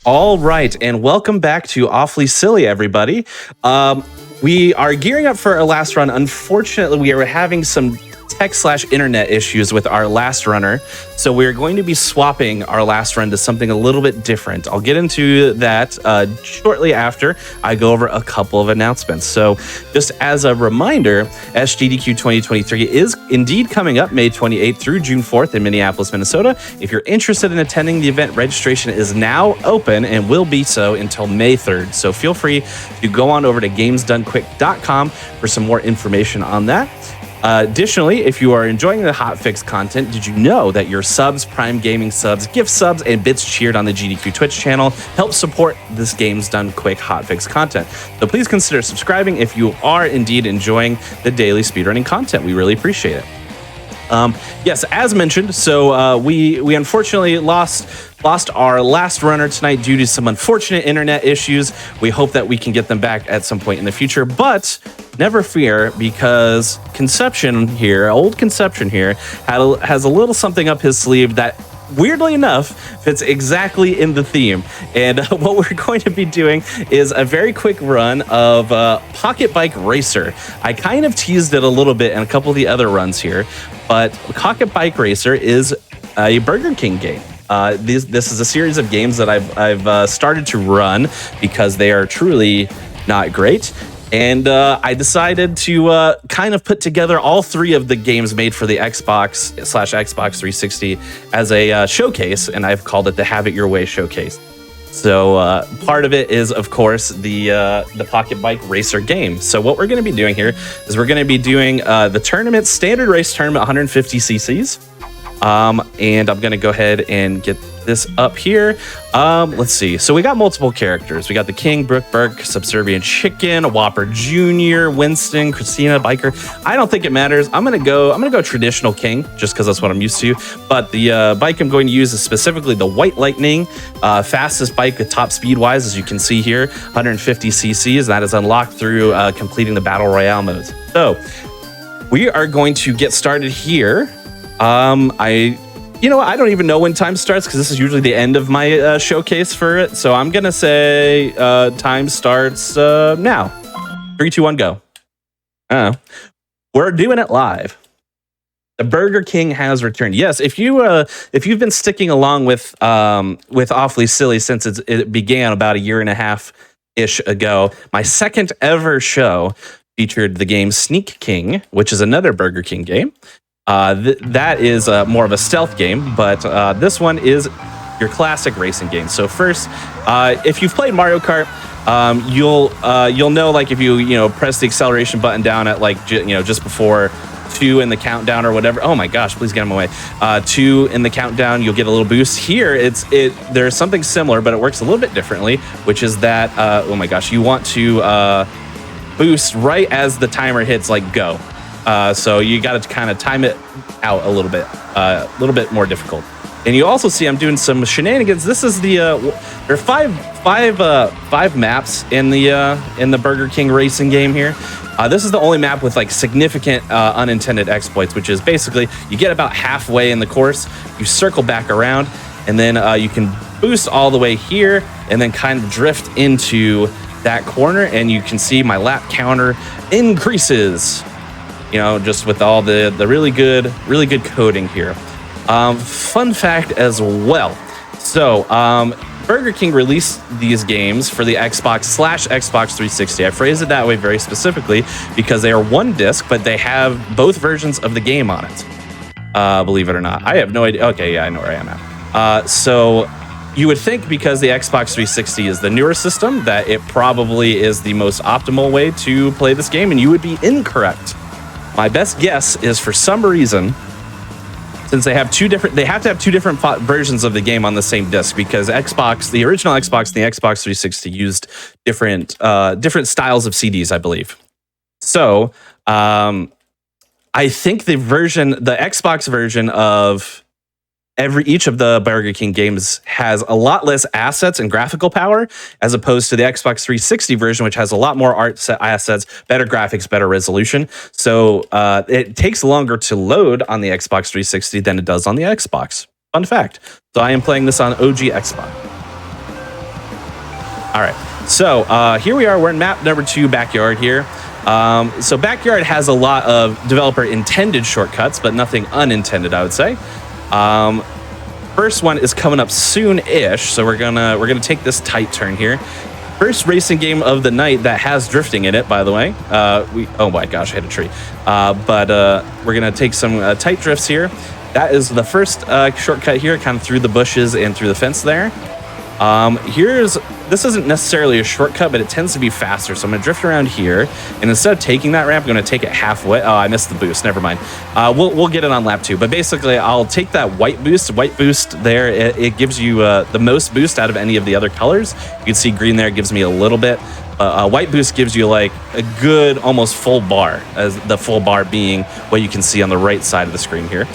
All right, and welcome back to Awfully Silly, everybody. We are gearing up for our last run. Unfortunately, we are having some tech/internet issues with our last runner, so we're going to be swapping our last run to something a little bit different. I'll get into that shortly after I go over a couple of announcements. So just as a reminder, GDQ 2023 is indeed coming up May 28th through June 4th in Minneapolis, Minnesota. If you're interested in attending the event, registration is now open and will be so until May 3rd. So feel free to go on over to gamesdonequick.com for some more information on that. Additionally, if you are enjoying the Hotfix content, did you know that your subs, Prime Gaming subs, gift subs, and bits cheered on the GDQ Twitch channel help support this Games Done Quick Hotfix content? So please consider subscribing if you are indeed enjoying the daily speedrunning content. We really appreciate it. Yes, as mentioned, so we unfortunately lost our last runner tonight due to some unfortunate internet issues. We hope that we can get them back at some point in the future, but never fear, because Conception here, old Conception here, has a little something up his sleeve that, weirdly enough, fits exactly in the theme. And what we're going to be doing is a very quick run of PocketBike Racer. I kind of teased it a little bit in a couple of the other runs here, but PocketBike Racer is a Burger King game. This is a series of games that I've started to run because they are truly not great. And I decided to kind of put together all three of the games made for the Xbox/Xbox 360 as a showcase, and I've called it the Have It Your Way showcase. So part of it is, of course, the PocketBike Racer game. So what we're going to be doing here is we're going to be doing the tournament, standard race tournament, 150 cc's. And I'm going to go ahead and get this up here. Let's see. So we got multiple characters. We got the King, Brooke Burke, Subservient Chicken, Whopper Jr., Winston, Christina, Biker. I don't think it matters. I'm gonna go traditional King just because that's what I'm used to. But the bike I'm going to use is specifically the White Lightning, fastest bike with top speed wise, as you can see here, 150 cc's. That is unlocked through completing the Battle Royale modes. So we are going to get started here. I don't even know when time starts because this is usually the end of my showcase for it. So I'm going to say time starts now. 3, 2, 1, go. We're doing it live. The Burger King has returned. Yes, if you've been sticking along with Awfully Silly since it began about a year and a half-ish ago, my second ever show featured the game Sneak King, which is another Burger King game. That is more of a stealth game, but this one is your classic racing game. So first, if you've played Mario Kart, you'll know, like, if you press the acceleration button down at just before 2 in the countdown or whatever. Oh my gosh, please get him away. 2 in the countdown, you'll get a little boost. Here, there's something similar, but it works a little bit differently, which is that oh my gosh, you want to boost right as the timer hits like go. So you got to kind of time it out a little bit more difficult. And you also see I'm doing some shenanigans. This is there are five maps in the Burger King racing game here. This is the only map with like significant unintended exploits, which is basically you get about halfway in the course, you circle back around, and then you can boost all the way here, and then kind of drift into that corner, and you can see my lap counter increases. Just with all the really good coding here. Fun fact as well. So Burger King released these games for the Xbox/Xbox 360. I phrase it that way very specifically because they are one disc, but they have both versions of the game on it. Believe it or not. I have no idea. Okay, yeah, I know where I am now. So you would think because the Xbox 360 is the newer system that it probably is the most optimal way to play this game, and you would be incorrect. My best guess is, for some reason, since they have to have two different versions of the game on the same disc, because the original Xbox and the Xbox 360 used different styles of CDs, I believe. So I think the Xbox version of each of the Burger King games has a lot less assets and graphical power as opposed to the Xbox 360 version, which has a lot more assets, better graphics, better resolution. So it takes longer to load on the Xbox 360 than it does on the Xbox. Fun fact. So I am playing this on OG Xbox. All right, so here we are. We're in map number 2, Backyard here. So Backyard has a lot of developer intended shortcuts, but nothing unintended, I would say. First one is coming up soon-ish, so we're gonna take this tight turn here. First racing game of the night that has drifting in it, by the way. Oh my gosh, I hit a tree. But we're gonna take some tight drifts here. That is the first shortcut here, kind of through the bushes and through the fence there. This isn't necessarily a shortcut, but it tends to be faster. So I'm gonna drift around here, and instead of taking that ramp, I'm gonna take it halfway. Oh, I missed the boost. Never mind. We'll get it on lap 2. But basically, I'll take that white boost. White boost there, it gives you the most boost out of any of the other colors. You can see green there gives me a little bit. White boost gives you like a good, almost full bar, as the full bar being what you can see on the right side of the screen here.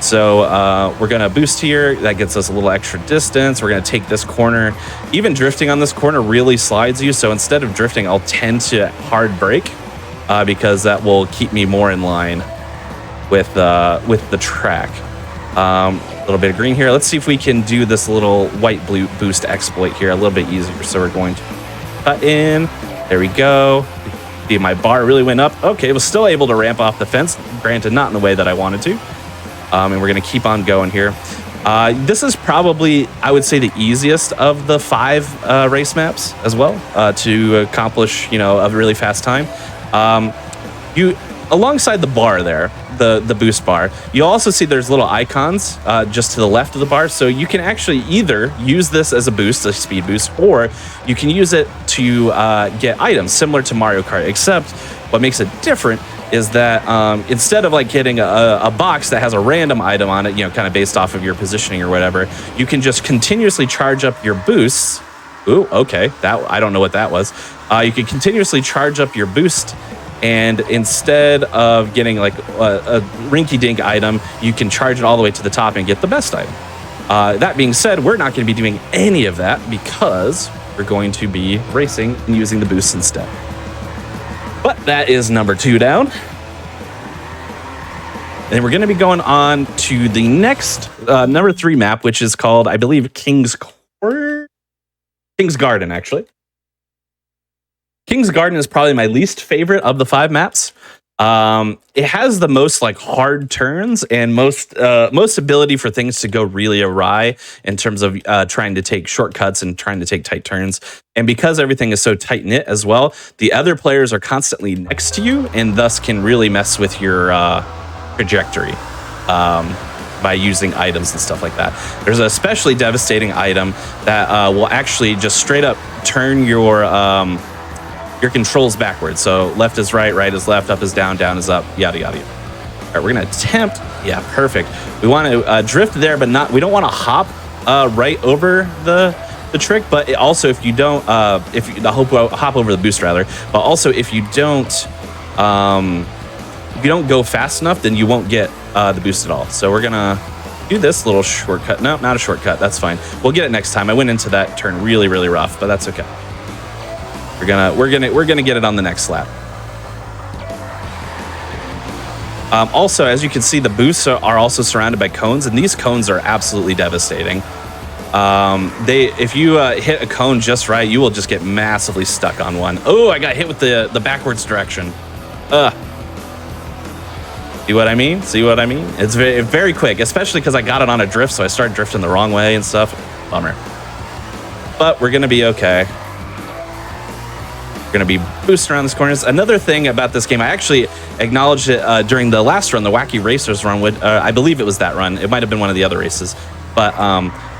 So we're gonna boost here. That gets us a little extra distance. We're gonna take this corner. Even drifting on this corner really slides you. So instead of drifting, I'll tend to hard brake because that will keep me more in line with the track. A little bit of green here. Let's see if we can do this little white blue boost exploit here a little bit easier. So we're going to cut in. There we go. See, my bar really went up. Okay, was still able to ramp off the fence. Granted, not in the way that I wanted to. And we're going to keep on going here. This is probably, I would say, the easiest of the 5 race maps as well to accomplish, a really fast time. Alongside the bar there, the boost bar, you also see there's little icons just to the left of the bar. So you can actually either use this as a boost, a speed boost, or you can use it to get items similar to Mario Kart, except what makes it different is that instead of like getting a box that has a random item on it, kind of based off of your positioning or whatever, you can just continuously charge up your boosts. Ooh, okay, I don't know what that was. You can continuously charge up your boost, and instead of getting like a rinky-dink item, you can charge it all the way to the top and get the best item. That being said, we're not going to be doing any of that because we're going to be racing and using the boosts instead. But that is number 2 down. And we're going to be going on to the next number 3 map, which is called, I believe, King's Garden, actually. King's Garden is probably my least favorite of the 5 maps. It has the most like hard turns and most ability for things to go really awry in terms of trying to take shortcuts and trying to take tight turns. And because everything is so tight knit as well, the other players are constantly next to you and thus can really mess with your trajectory by using items and stuff like that. There's an especially devastating item that will actually just straight up turn your controls backwards. So left is right, right is left, up is down, down is up, yada, yada, yada. All right, we're going to attempt. Yeah, perfect. We want to drift there, but we don't want to hop right over the trick. But also, if you don't, hop over the boost rather. But also, if you don't go fast enough, then you won't get the boost at all. So we're gonna do this little shortcut. No, not a shortcut. That's fine. We'll get it next time. I went into that turn really, really rough, but that's okay. We're gonna get it on the next lap. Also, as you can see, the boosts are also surrounded by cones, and these cones are absolutely devastating. If you hit a cone just right, you will just get massively stuck on one. Oh, I got hit with the backwards direction. See what I mean? It's very, very quick, especially because I got it on a drift, so I started drifting the wrong way and stuff. Bummer. But we're gonna be okay. Going to be boosting around these corners. Another thing about this game, I actually acknowledged it during the last run, the Wacky Racers run. I believe it was that run. It might have been one of the other races, but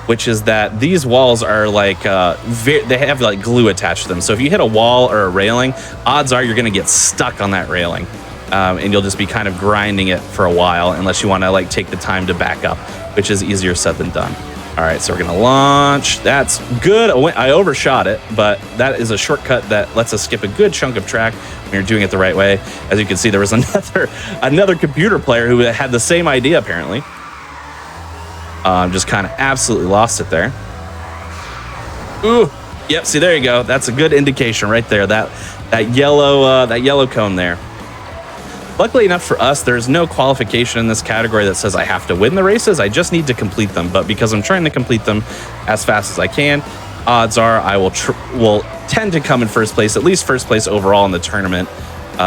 which is that these walls are like they have like glue attached to them. So if you hit a wall or a railing, odds are you're going to get stuck on that railing, and you'll just be kind of grinding it for a while unless you want to like take the time to back up, which is easier said than done. All right, so we're gonna launch. That's good. I overshot it, but that is a shortcut that lets us skip a good chunk of track when you're doing it the right way. As you can see, there was another computer player who had the same idea, apparently. Just kind of absolutely lost it there. Ooh, yep, see, there you go. That's a good indication right there, that yellow cone there. Luckily enough for us, there's no qualification in this category that says I have to win the races. I just need to complete them. But because I'm trying to complete them as fast as I can, odds are I will tend to come in first place, at least first place overall in the tournament,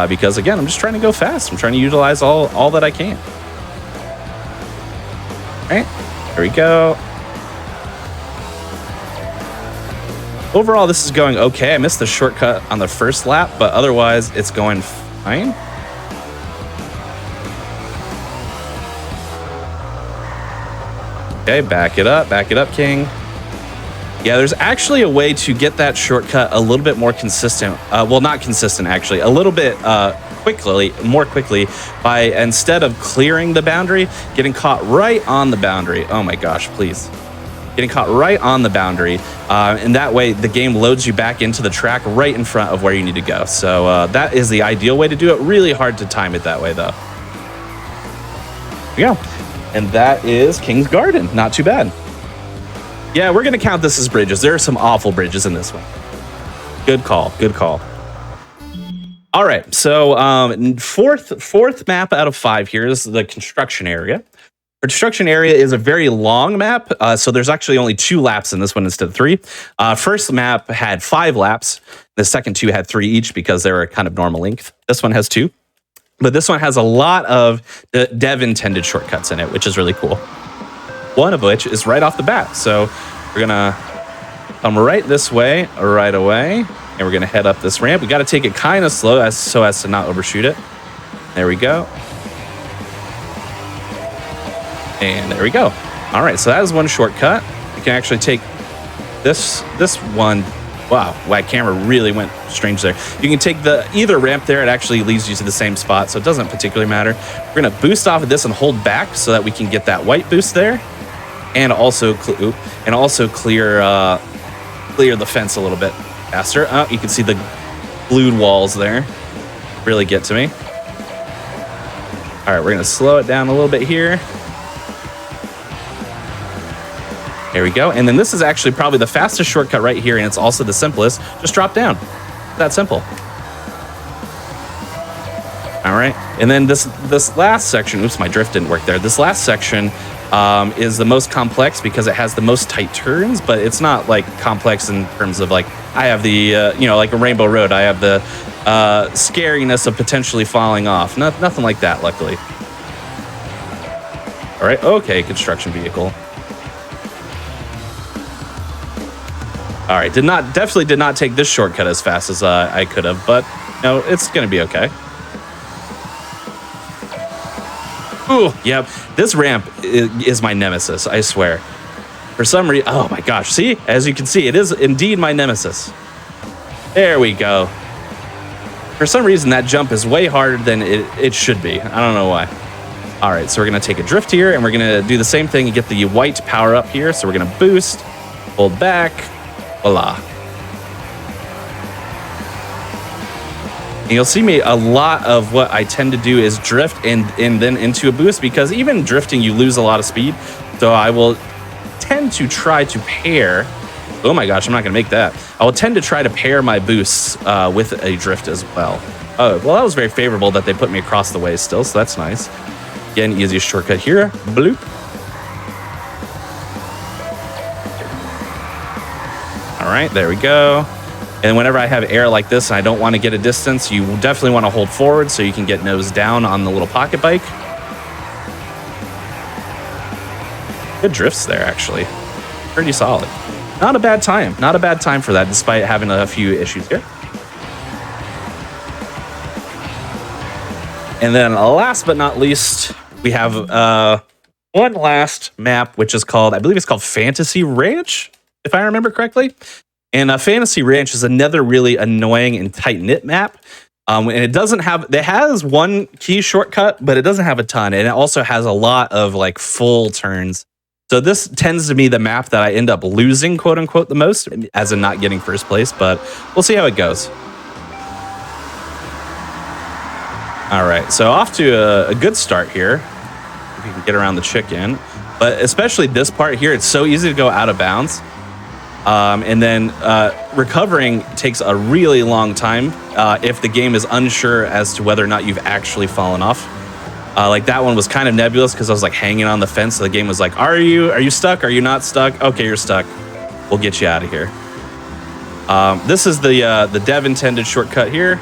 because again, I'm just trying to go fast. I'm trying to utilize all that I can. All right, there we go. Overall, this is going okay. I missed the shortcut on the first lap, but otherwise it's going fine. Okay, back it up, King. Yeah, there's actually a way to get that shortcut a little bit more consistent. Well, not consistent, actually. A little bit more quickly by, instead of clearing the boundary, getting caught right on the boundary. Oh my gosh, please. Getting caught right on the boundary. And that way, the game loads you back into the track right in front of where you need to go. So that is the ideal way to do it. Really hard to time it that way, though. There we go. And that is King's Garden. Not too bad. Yeah, we're going to count this as bridges. There are some awful bridges in this one. Good call. Good call. All right. So fourth map out of 5 here is the construction area. Construction area is a very long map. So there's actually only 2 laps in this one instead of 3. First map had 5 laps. The second 2 had 3 each because they were kind of normal length. This one has 2. But this one has a lot of dev-intended shortcuts in it, which is really cool. One of which is right off the bat. So we're going to come right this way right away. And we're going to head up this ramp. We got to take it kind of slow so as to not overshoot it. There we go. And there we go. All right, so that is one shortcut. You can actually take this one. Wow, my camera really went strange there. You can take either ramp there. It actually leads you to the same spot, so it doesn't particularly matter. We're going to boost off of this and hold back so that we can get that white boost there, and also clear the fence a little bit faster. Oh, you can see the glued walls there. Really get to me. All right, we're going to slow it down a little bit here. There we go. And then this is actually probably the fastest shortcut right here, and it's also the simplest. Just drop down. That simple. All right. And then this last section, oops, my drift didn't work there. This last section is the most complex because it has the most tight turns, but it's not like complex in terms of like, I have the, like a Rainbow Road. I have the scariness of potentially falling off. Nothing like that, luckily. All right. Okay, construction vehicle. All right, definitely did not take this shortcut as fast as I could have, but no, it's gonna be okay. Ooh, yep, this ramp is my nemesis, I swear. For some reason, oh my gosh, see? As you can see, it is indeed my nemesis. There we go. For some reason, that jump is way harder than it should be. I don't know why. All right, so we're gonna take a drift here, and we're gonna do the same thing and get the white power up here. So we're gonna boost, hold back, voila. And you'll see me, a lot of what I tend to do is drift and then into a boost, because even drifting, you lose a lot of speed. So I will tend to try to pair, oh my gosh, I'm not gonna make that. I will tend to try to pair my boosts with a drift as well. Oh, well, that was very favorable that they put me across the way still, so that's nice. Again, easiest shortcut here, bloop. All right, there we go. And whenever I have air like this and I don't want to get a distance, you definitely want to hold forward so you can get nose down on the little pocket bike. Good drifts there, actually. Pretty solid. Not a bad time. Not a bad time for that, despite having a few issues here. And then last but not least, we have one last map, which is called, I believe it's called Fantasy Ranch, if I remember correctly. And Fantasy Ranch is another really annoying and tight-knit map. And it has one key shortcut, but it doesn't have a ton. And it also has a lot of like full turns. So this tends to be the map that I end up losing, quote unquote, the most, as in not getting first place, but we'll see how it goes. All right, so off to a good start here. If you can get around the chicken, but especially this part here, it's so easy to go out of bounds. And then recovering takes a really long time if the game is unsure as to whether or not you've actually fallen off. Like that one was kind of nebulous because I was like hanging on the fence. So the game was like, are you stuck? Are you not stuck? Okay, you're stuck. We'll get you out of here. This is the dev intended shortcut here.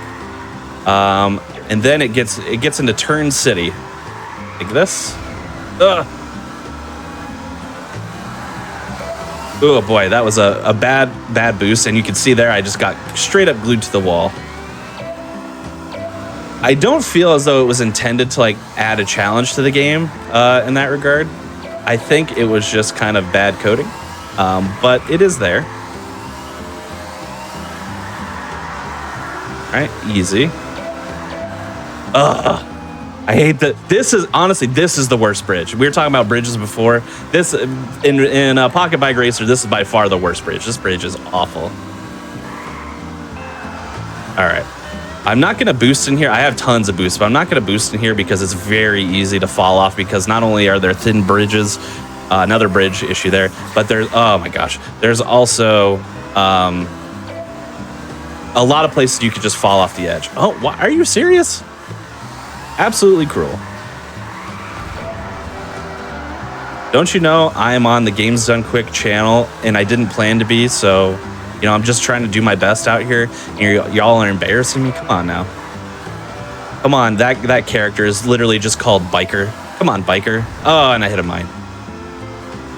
And then it gets into Turn City. Like this. Ugh. Oh boy, that was a bad boost, and you can see there I just got straight up glued to the wall. I don't feel as though it was intended to like add a challenge to the game in that regard. I think it was just kind of bad coding, but it is there. All right, easy. Ugh. I hate that. This is honestly, this is the worst bridge. We were talking about bridges before. This in PocketBike Racer, this is by far the worst bridge. This bridge is awful. All right, I'm not gonna boost in here. I have tons of boosts, but I'm not gonna boost in here because it's very easy to fall off. Because not only are there thin bridges, another bridge issue there, but there's oh my gosh, there's also a lot of places you could just fall off the edge. Oh, what, are you serious? Absolutely cruel. Don't you know I am on the Games Done Quick channel and I didn't plan to be, so you know I'm just trying to do my best out here and y'all are embarrassing me? Come on now. Come on, that character is literally just called Biker. Come on, Biker. Oh, and I hit a mine.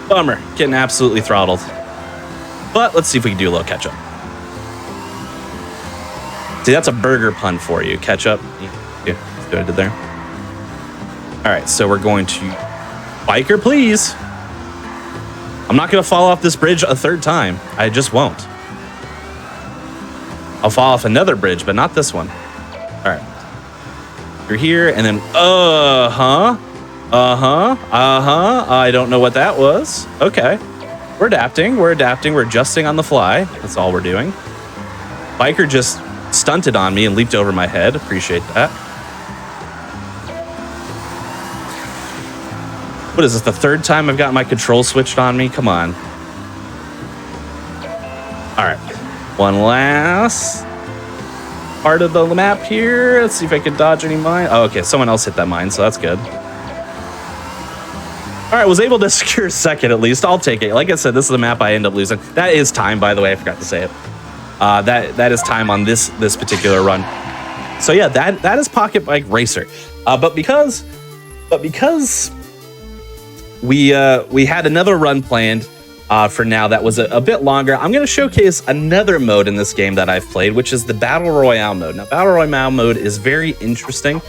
Bummer, getting absolutely throttled. But let's see if we can do a little catch up. See, that's a burger pun for you, catch up. Yeah. What I did there. All right, so we're going to Biker, please. I'm not going to fall off this bridge a third time. I just won't. I'll fall off another bridge, but not this one. All right. You're here, and then I don't know what that was. Okay. We're adapting. We're adjusting on the fly. That's all we're doing. Biker just stunted on me and leaped over my head. Appreciate that. What is this, the third time I've got my control switched on me? Come on. All right, one last part of the map here. Let's see if I can dodge any mine. Oh, okay, someone else hit that mine, so that's good. All right, was able to secure second at least. I'll take it. Like I said, this is the map I end up losing. That is time, by the way. I forgot to say it. That is time on this particular run. So yeah, that is PocketBike Racer. But because we had another run planned for now that was a bit longer, I'm going to showcase another mode in this game that I've played, which is the Battle Royale mode. Now, Battle Royale mode is very interesting.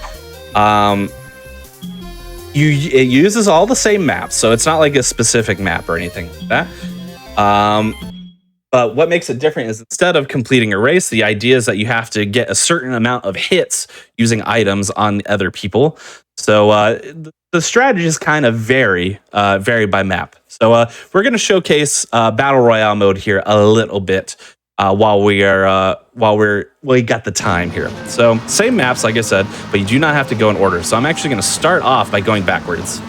It uses all the same maps, so it's not like a specific map or anything like that. But what makes it different is instead of completing a race, the idea is that you have to get a certain amount of hits using items on other people. So the strategies kind of vary by map. So we're going to showcase Battle Royale mode here a little bit while we got the time here. So same maps, like I said, but you do not have to go in order. So I'm actually going to start off by going backwards.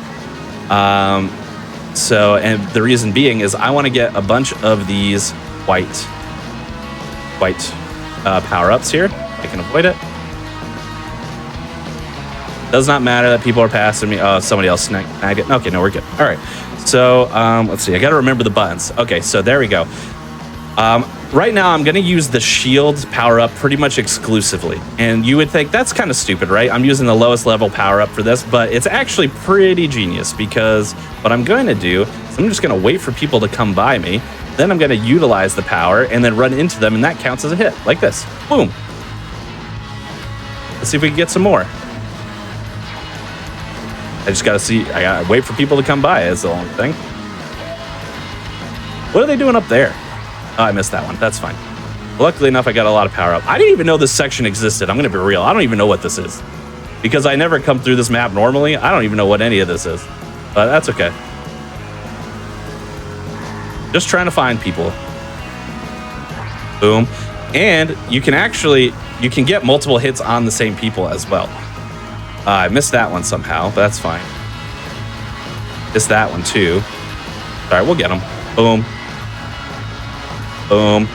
So, and the reason being is I want to get a bunch of these white power-ups here. I can avoid it. Does not matter that people are passing me. Oh, somebody else snagged it. Okay, no, we're good. All right. So let's see. I got to remember the buttons. Okay, so there we go. Right now, I'm going to use the shield power-up pretty much exclusively. And you would think that's kind of stupid, right? I'm using the lowest level power-up for this, but it's actually pretty genius because what I'm going to do is I'm just going to wait for people to come by me. Then I'm going to utilize the power and then run into them, and that counts as a hit, like this. Boom. Let's see if we can get some more. I just got to see. I got to wait for people to come by is the only thing. What are they doing up there? Oh, I missed that one. That's fine. Luckily enough, I got a lot of power up. I didn't even know this section existed. I'm going to be real. I don't even know what this is. Because I never come through this map normally. I don't even know what any of this is. But that's okay. Just trying to find people. Boom. And you can get multiple hits on the same people as well. I missed that one somehow, but that's fine. Missed that one too. All right, we'll get them. Boom. Boom.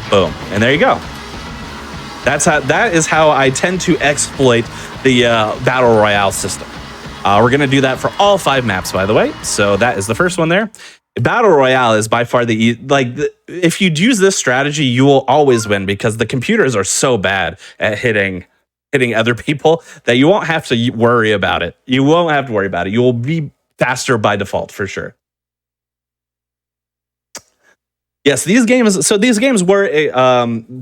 Boom. And there you go. That is how I tend to exploit the Battle Royale system. We're going to do that for all 5 maps, by the way. So that is the first one there. Battle Royale is by far if you use this strategy, you will always win because the computers are so bad at hitting other people that you won't have to worry about it. You won't have to worry about it. You will be faster by default for sure. Yes, these games were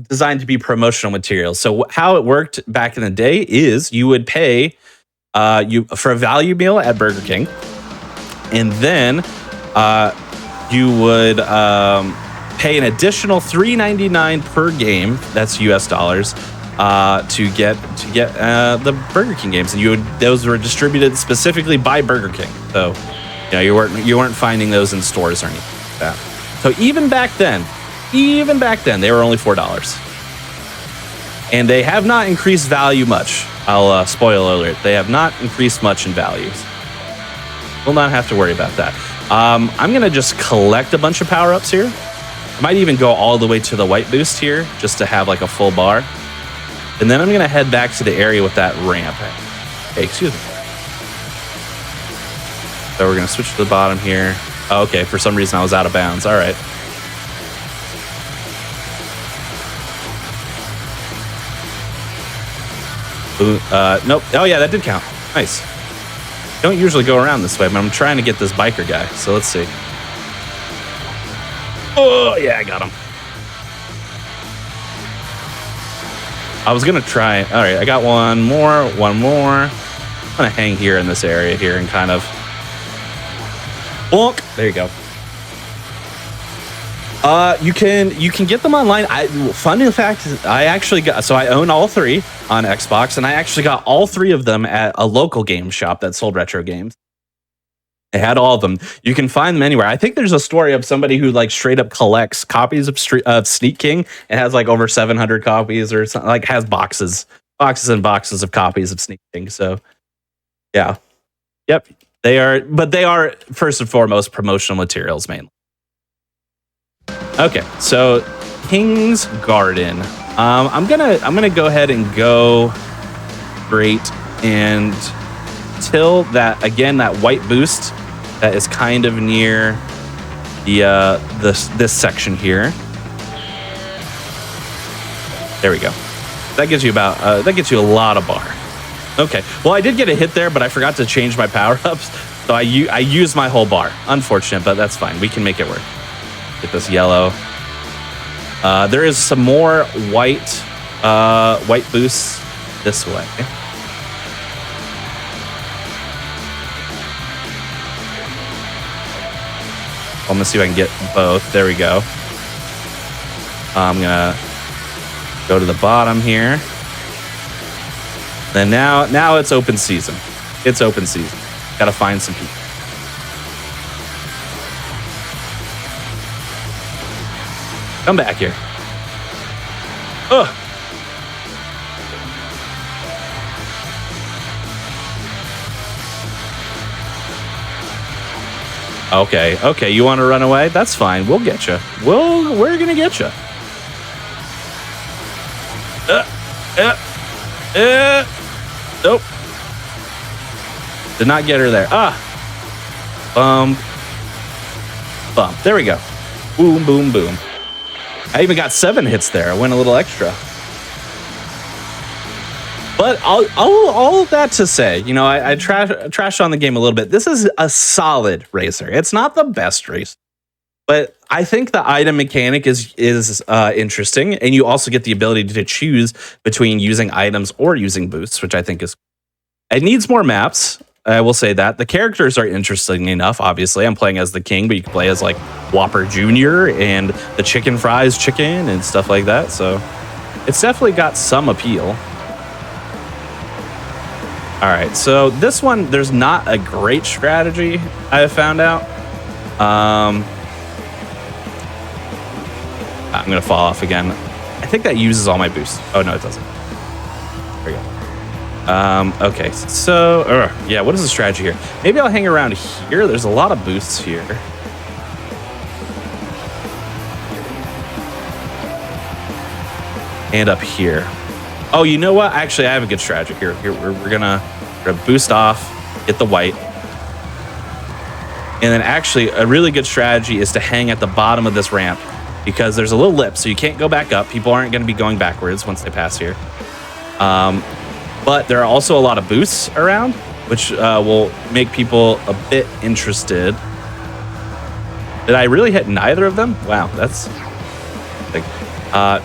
designed to be promotional materials. So how it worked back in the day is you would pay for a value meal at Burger King, and then you would pay an additional $3.99 per game. That's US dollars to get the Burger King games, and those were distributed specifically by Burger King. So you weren't finding those in stores or anything like that. So even back then, they were only $4. And they have not increased value much. I'll spoil alert. They have not increased much in values. We'll not have to worry about that. I'm going to just collect a bunch of power-ups here. I might even go all the way to the white boost here just to have like a full bar. And then I'm going to head back to the area with that ramp. Hey, excuse me. So we're going to switch to the bottom here. Oh, okay, for some reason I was out of bounds. All right. Nope. Oh, yeah, that did count. Nice. Don't usually go around this way, but I'm trying to get this biker guy. So let's see. Oh, yeah, I got him. I was going to try. All right, I got one more. I'm going to hang here in this area here and kind of... Bonk. There you go. You can get them online. Funny fact is I actually I own all three on Xbox, and I actually got all three of them at a local game shop that sold retro games. They had all of them. You can find them anywhere. I think there's a story of somebody who like straight up collects copies of Sneak King and has like over 700 copies or something, like has boxes and boxes of copies of Sneak King. So yeah. Yep. They are first and foremost promotional materials mainly. Okay, so King's Garden. I'm gonna go ahead and go straight and till that white boost that is kind of near the this section here. There we go. That gives you a lot of bar. Okay, well, I did get a hit there, but I forgot to change my power-ups, so I used my whole bar. Unfortunate, but that's fine. We can make it work. Get this yellow. There is some more white boosts this way. I'm gonna see if I can get both. There we go. I'm gonna go to the bottom here. Then now it's open season. It's open season. Gotta find some people. Come back here. Ugh. Okay, you want to run away? That's fine. We'll get you. We're gonna get you. Nope. Did not get her there. Bump. There we go. Boom, boom, boom. I even got 7 hits there. I went a little extra. But all that to say, I trashed on the game a little bit. This is a solid racer. It's not the best race, but I think the item mechanic is interesting, and you also get the ability to choose between using items or using boosts, which I think is. It needs more maps. I will say that the characters are interesting enough. Obviously, I'm playing as the King, but you can play as like Whopper Jr. and the Chicken Fries Chicken and stuff like that. So it's definitely got some appeal. All right, so this one, there's not a great strategy I have found out. I'm gonna fall off again. I think that uses all my boosts. Oh no, it doesn't. There we go. Okay, so yeah, what is the strategy here? Maybe I'll hang around here. There's a lot of boosts here. And up here. Oh, you know what? Actually, I have a good strategy here. We're gonna boost off, get the white. And then actually a really good strategy is to hang at the bottom of this ramp because there's a little lip, so you can't go back up. People aren't going to be going backwards once they pass here. But there are also a lot of boosts around, which will make people a bit interested. Did I really hit neither of them? Wow, that's big.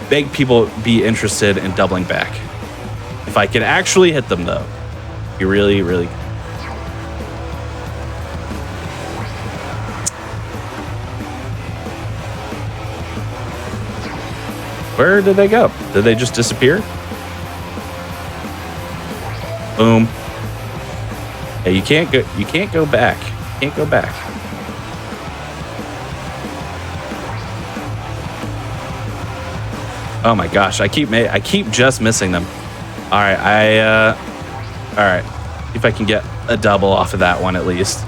Make people be interested in doubling back. If I can actually hit them, though, be really, really. Where did they go? Did they just disappear? Boom. Yeah, you can't go. You can't go back. You can't go back. Oh my gosh! I keep just missing them. All right, all right. See if I can get a double off of that one at least.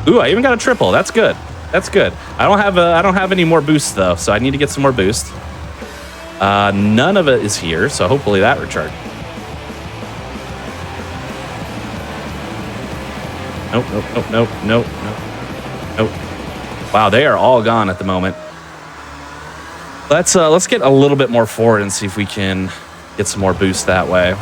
Ooh, I even got a triple. That's good. That's good. I don't have any more boosts though, so I need to get some more boosts. None of it is here, so hopefully that recharged. Nope, nope, nope, nope, nope, nope, nope. Wow, they are all gone at the moment. Let's get a little bit more forward and see if we can get some more boost that way.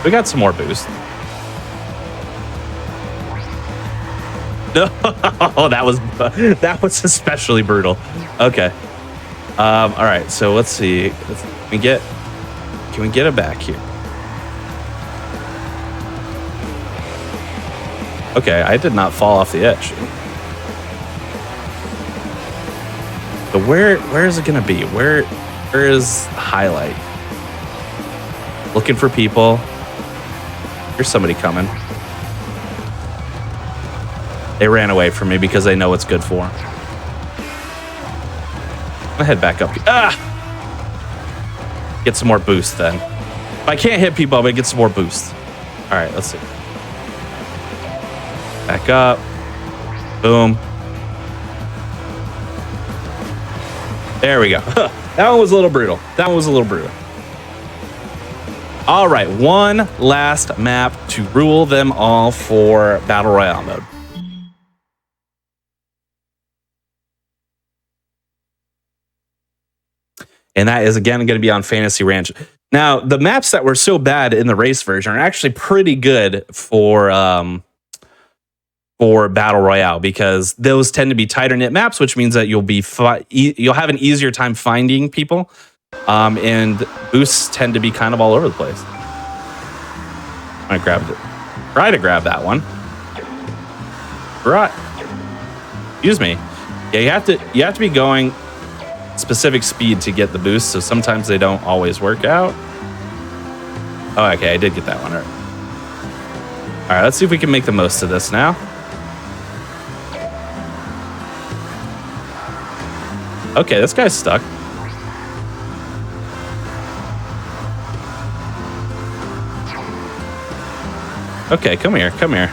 We got some more boost. No, that was especially brutal. Okay. All right. So let's see. Can we get it back here? Okay, I did not fall off the edge. So where is it gonna be? Where is the highlight? Looking for people. Here's somebody coming. They ran away from me because they know what's good for. I'm gonna head back up. Ah! Get some more boost then. If I can't hit people, I'm gonna get some more boost. All right, let's see. Back up. Boom. There we go. That one was a little brutal. That one was a little brutal. All right, one last map to rule them all for Battle Royale mode. And that is, again, going to be on Fantasy Ranch. Now, the maps that were so bad in the race version are actually pretty good for Battle Royale because those tend to be tighter knit maps, which means that you'll have an easier time finding people, and boosts tend to be kind of all over the place. I grabbed it. Try to grab that one. Right. Excuse me. Yeah, you have to be going specific speed to get the boost, so sometimes they don't always work out. Oh, okay, I did get that one. All right, let's see if we can make the most of this now. Okay, this guy's stuck. Okay, come here, come here.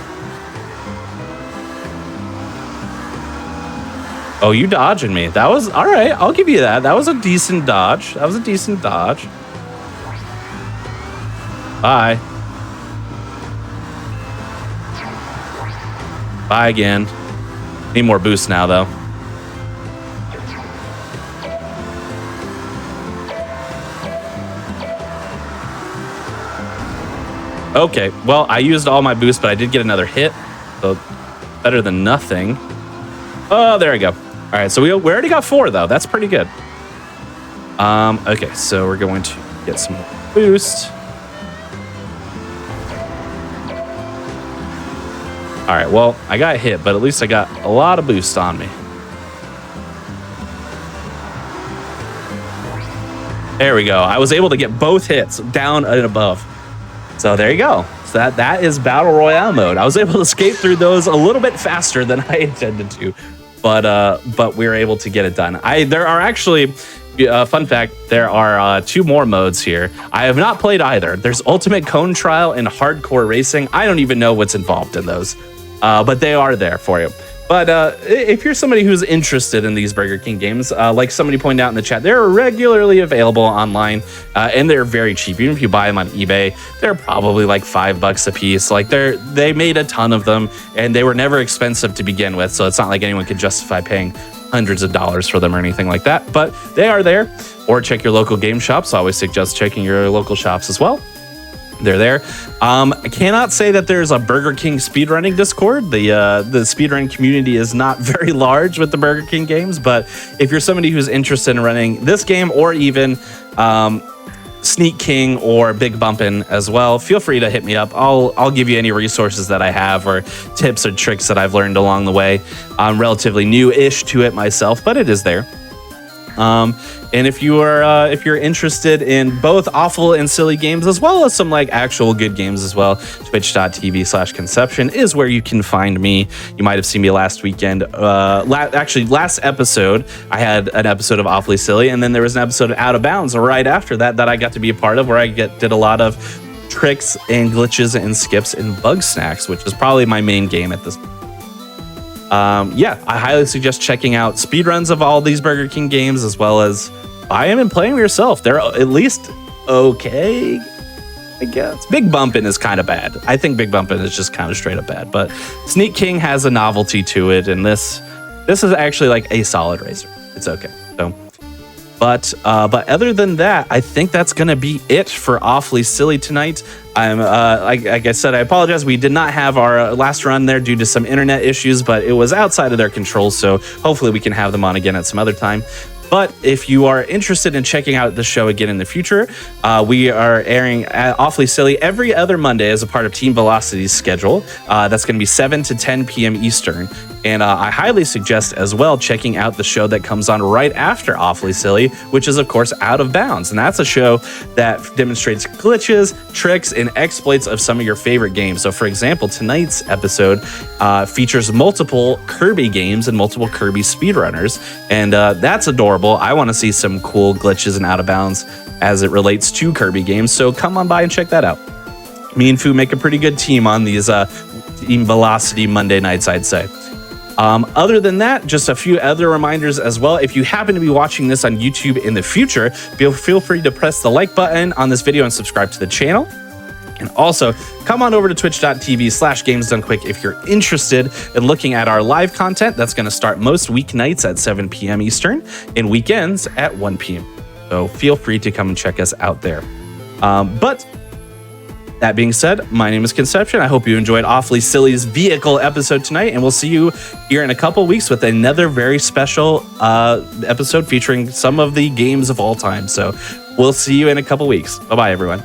Oh, you dodging me. That was, all right, I'll give you that. That was a decent dodge. That was a decent dodge. Bye. Bye again. Need more boost now, though. Okay, well, I used all my boost, but I did get another hit. So, better than nothing. Oh, there we go. All right, so we already got 4, though. That's pretty good. Okay, so we're going to get some boost. All right, well, I got hit, but at least I got a lot of boost on me. There we go. I was able to get both hits down and above. So there you go. So that is Battle Royale mode. I was able to skate through those a little bit faster than I intended to, but we were able to get it done. There are actually, fun fact, there are 2 more modes here. I have not played either. There's Ultimate Cone Trial and Hardcore Racing. I don't even know what's involved in those, but they are there for you. But if you're somebody who's interested in these Burger King games, like somebody pointed out in the chat, they're regularly available online, and they're very cheap. Even if you buy them on eBay, they're probably like $5 a piece. Like they made a ton of them, and they were never expensive to begin with. So it's not like anyone could justify paying hundreds of dollars for them or anything like that. But they are there. Or check your local game shops. I always suggest checking your local shops as well. They're there. I cannot say that there's a Burger King speedrunning Discord. The speedrun community is not very large with the Burger King games, but if you're somebody who's interested in running this game or even Sneak King or Big Bumpin' as well, feel free to hit me up. I'll give you any resources that I have or tips or tricks that I've learned along the way. I'm relatively new-ish to it myself, but it is there. And if you're interested in both awful and silly games, as well as some like actual good games as well, twitch.tv/conception is where you can find me. You might have seen me last weekend. Actually, last episode, I had an episode of Awfully Silly, and then there was an episode of Out of Bounds right after that I got to be a part of, where I did a lot of tricks and glitches and skips and bug snacks, which is probably my main game at this point. Yeah, I highly suggest checking out speedruns of all these Burger King games, as well as buy them and play them yourself. They're at least okay, I guess. Big Bumpin' is kind of bad. I think Big Bumpin' is just kind of straight up bad, but Sneak King has a novelty to it, and this is actually like a solid racer. It's okay. So, but other than that, I think that's gonna be it for Awfully Silly tonight. I'm like I said, I apologize. We did not have our last run there due to some internet issues, but it was outside of their control. So hopefully we can have them on again at some other time. But if you are interested in checking out the show again in the future, we are airing Awfully Silly every other Monday as a part of Team Velocity's schedule. That's going to be 7 to 10 p.m. Eastern. And I highly suggest as well checking out the show that comes on right after Awfully Silly, which is, of course, Out of Bounds. And that's a show that demonstrates glitches, tricks, and exploits of some of your favorite games. So, for example, tonight's episode features multiple Kirby games and multiple Kirby speedrunners. And that's adorable. I want to see some cool glitches and Out of Bounds as it relates to Kirby games. So come on by and check that out. Me and Fu make a pretty good team on these Team Velocity Monday nights, I'd say. Other than that, just a few other reminders as well. If you happen to be watching this on YouTube in the future, feel free to press the like button on this video and subscribe to the channel. And also, come on over to twitch.tv/gamesdonequick if you're interested in looking at our live content. That's going to start most weeknights at 7 p.m. Eastern and weekends at 1 p.m. So feel free to come and check us out there. But that being said, my name is Conception. I hope you enjoyed Awfully Silly's vehicle episode tonight, and we'll see you here in a couple weeks with another very special episode featuring some of the games of all time. So we'll see you in a couple weeks. Bye-bye, everyone.